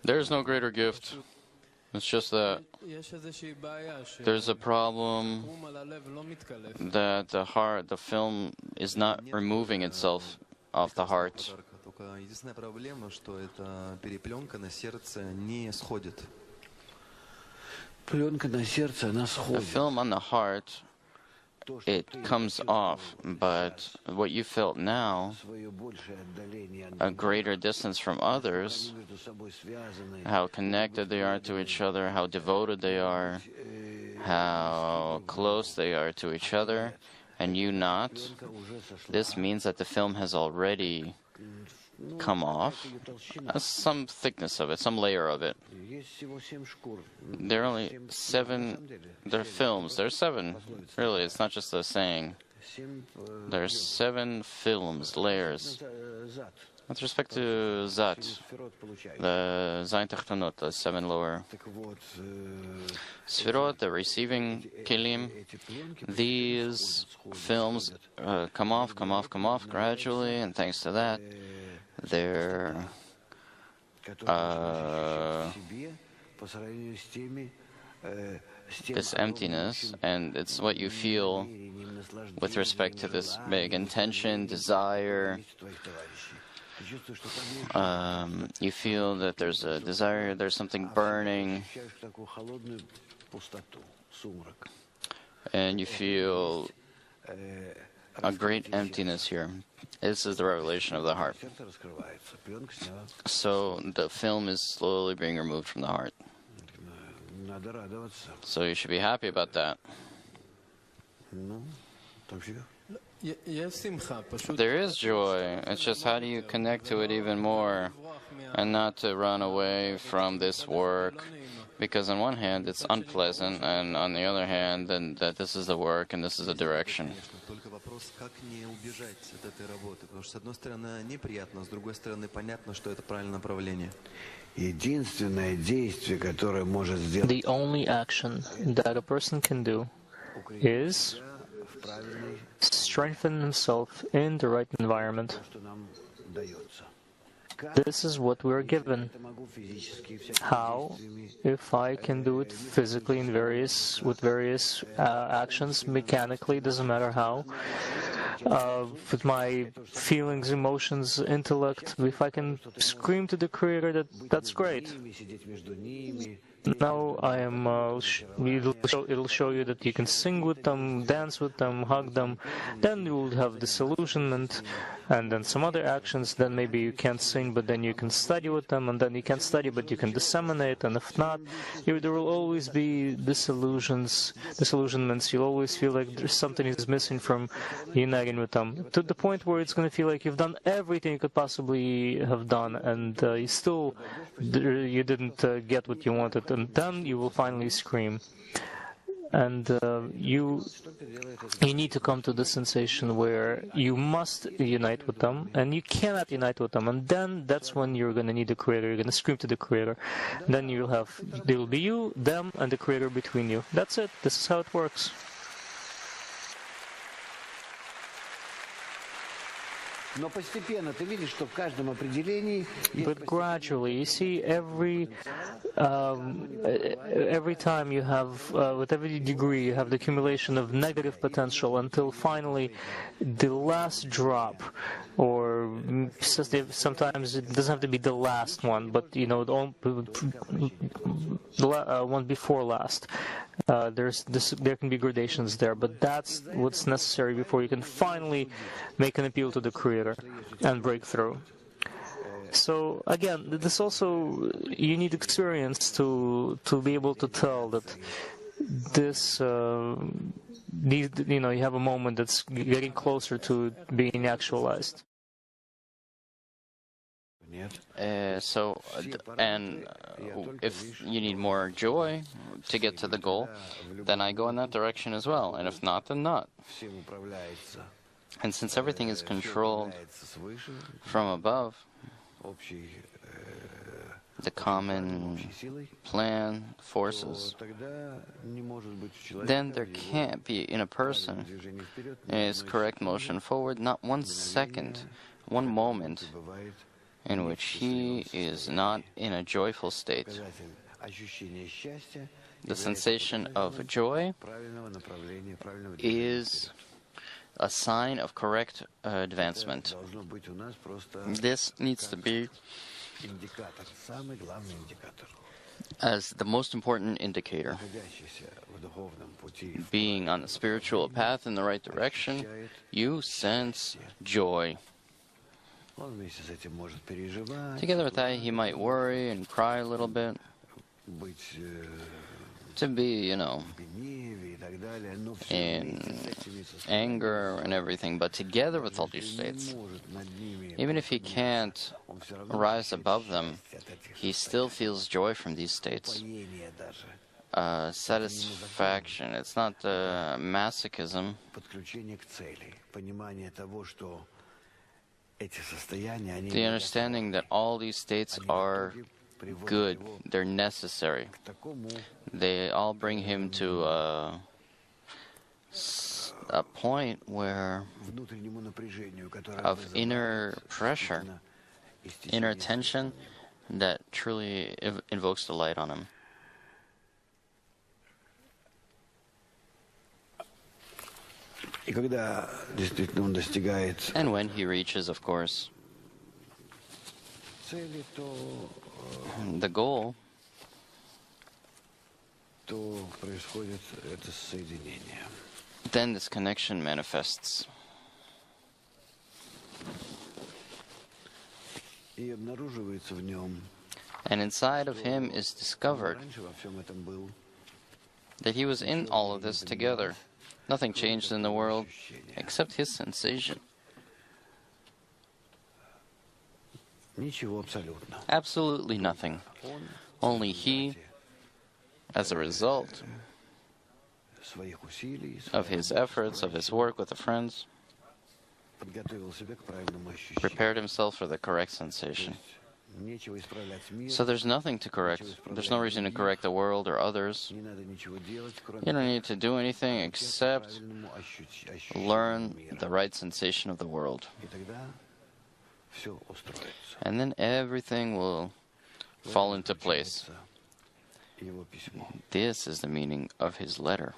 There is no greater gift. It's just that there's a problem that the film is not removing itself off the heart. Единственная проблема, что эта перепленка на сердце не сходит. The film on the heart, it comes off, but what you felt now, a greater distance from others, how connected they are to each other, how devoted they are, how close they are to each other, and you not, this means that the film has already come off, some thickness of it, some layer of it. There are only 7, there are films, there are 7, really, it's not just a saying. There are 7 films, layers. With respect to Zat, the Zayin Tachtanot, the 7 lower Sfirot, the receiving Kelim, these films come off gradually, and thanks to that, they're this emptiness, and it's what you feel with respect to this big intention, desire. You feel that there's a desire, there's something burning, and you feel a great emptiness here. This is the revelation of the heart. So the film is slowly being removed from the heart. So you should be happy about that. There is joy. It's just how do you connect to it even more and not to run away from this work. Because on one hand it's unpleasant, and on the other hand then that this is the work and this is the direction. The only action that a person can do is strengthen himself in the right environment. This is what we're given. How? If I can do it physically with various actions, mechanically, doesn't matter how. With my feelings, emotions, intellect, if I can scream to the Creator, that's great. Now I am. It'll show you that you can sing with them, dance with them, hug them. Then you will have disillusionment, and then some other actions. Then maybe you can't sing, but then you can study with them, and then you can study, but you can disseminate. And if not, there will always be disillusionments. You'll always feel like there's something is missing from uniting with them, to the point where it's going to feel like you've done everything you could possibly have done, and you didn't get what you wanted. And then you will finally scream. And you need to come to the sensation where you must unite with them, and you cannot unite with them. And then that's when you're going to need the Creator. You're going to scream to the Creator. Then there will be you, them, and the Creator between you. That's it. This is how it works. But gradually, you see, every time you have, with every degree, you have the accumulation of negative potential until finally the last drop, or sometimes it doesn't have to be the last one, but the one before last. There can be gradations there, but that's what's necessary before you can finally make an appeal to the Creator and break through. So again, this also, you need experience to be able to tell that this you have a moment that's getting closer to being actualized. If you need more joy to get to the goal, then I go in that direction as well. And if not, then not. And since everything is controlled from above, the common plan, forces, then there can't be in a person is correct motion forward, not 1 second, 1 moment in which he is not in a joyful state. Показатель ощущения счастья The sensation of joy правильного направления, правильного is a sign of correct advancement. должно быть у нас просто This needs to be индикатор, самый главный индикатор. as the most important indicator. Находящийся в духовном пути Being on the spiritual path in the right direction, you sense joy. он вместе с этим может переживать, Together with that, he might worry and cry a little bit, быть to be, в гневе и так далее, но все in вместе с этими состояниями anger and everything. But together with all these states, не может над ними, even if he can't он все равно rise above them, от этих he still feels joy from these states. состояний даже. Satisfaction. It's not masochism. Подключение к цели, понимание того, что эти состояния, они The understanding that all these states are good, they're necessary. к такому They all bring him to a point where внутреннему напряжению, которое of inner pressure, вызывает inner tension that truly invokes the light on him. И когда действительно он достигает And when he reaches, of course, цели, the goal, то происходит это соединение. then this connection manifests. И обнаруживается в нем, And inside of him is discovered раньше во всем этом был, that he was in all of this together. Nothing changed in the world except his sensation. ничего абсолютно. Absolutely nothing. Only he, as a result Своих усилий, of his efforts, of his work with the friends, подготовил себя к правильному ощущению. prepared himself for the correct sensation. Нечего исправлять мир, So there's nothing to correct. There's no reason to correct the world or others. не надо ничего делать, кроме You don't need to do anything except правильному ощущению learn мира. the right sensation of the world. И тогда все устроится. And then everything will fall into place. Его письмо. This is the meaning of his letter.